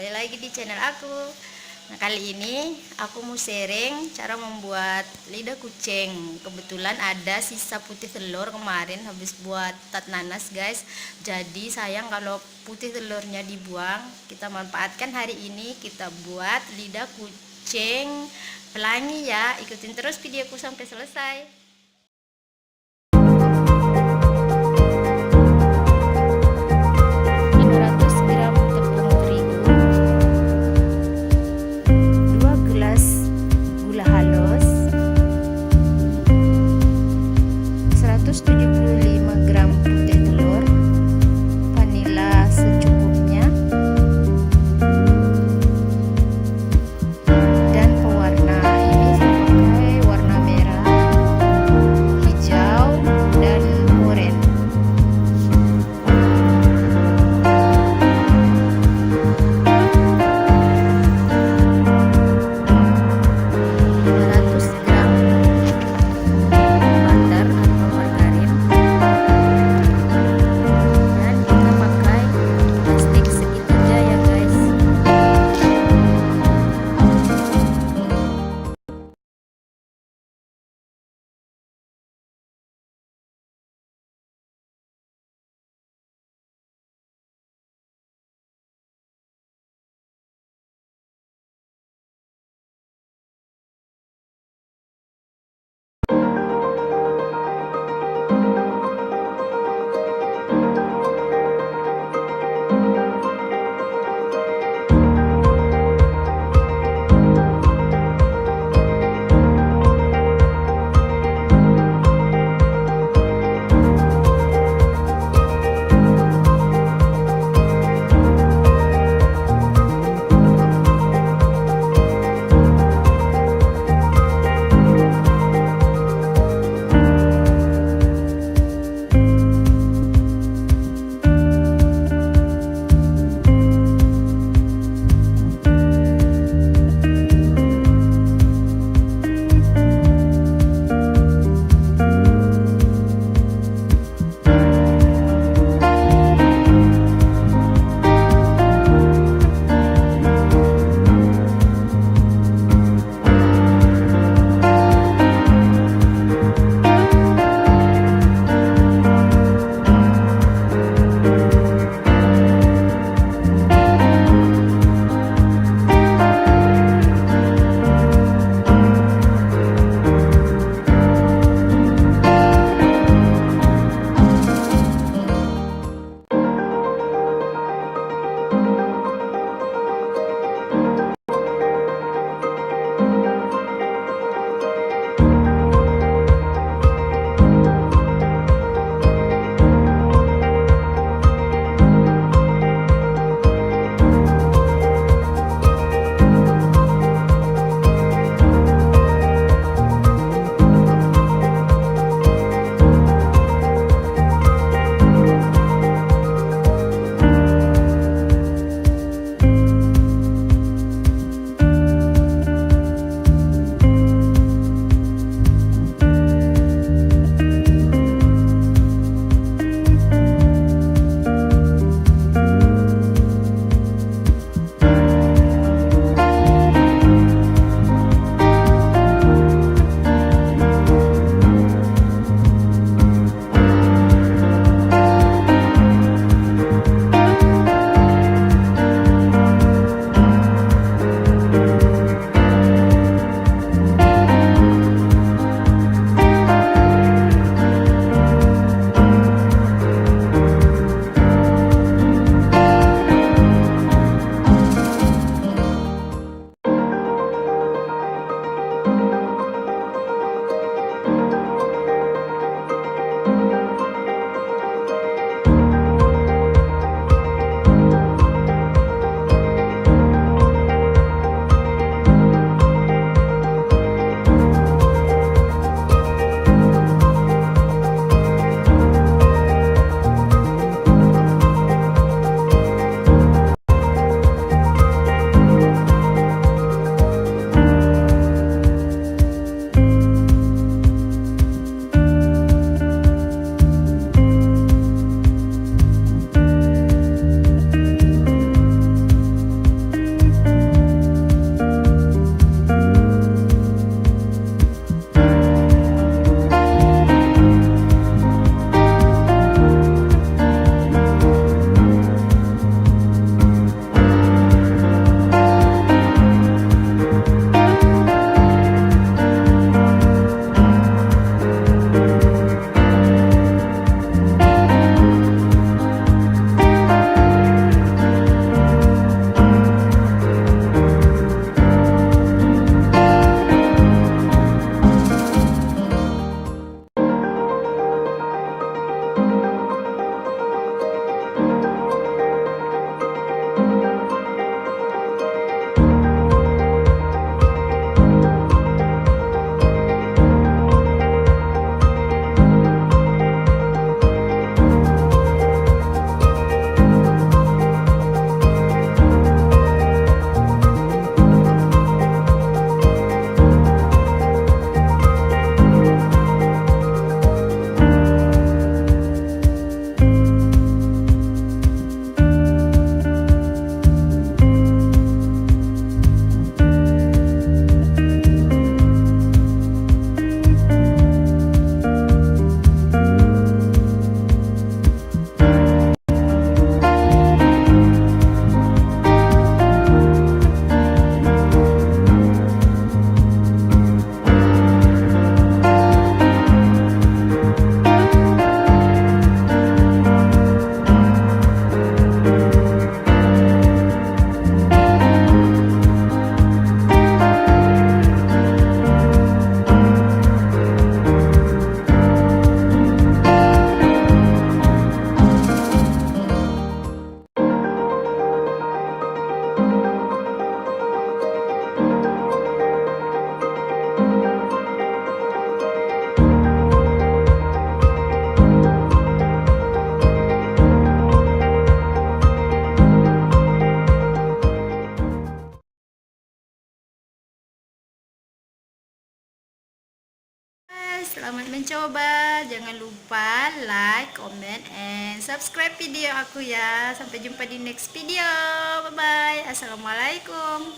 kembali lagi di channel aku. Nah, kali ini aku mau sharing cara membuat lidah kucing. Kebetulan ada sisa putih telur kemarin habis buat tat nanas, guys. Jadi sayang kalau putih telurnya dibuang. Kita manfaatkan hari ini, kita buat lidah kucing pelangi ya. Ikutin terus videoku sampai selesai. 500 gram tepung terigu, 2 gelas gula halus, 175 gram putih telur, vanilla secukupnya, dan pewarna. Ini saya pakai warna merah, hijau, dan oranye. Butter atau margarine, Selamat mencoba. Jangan lupa like, comment, and subscribe video aku ya. Sampai jumpa di next video. Bye bye. Assalamualaikum.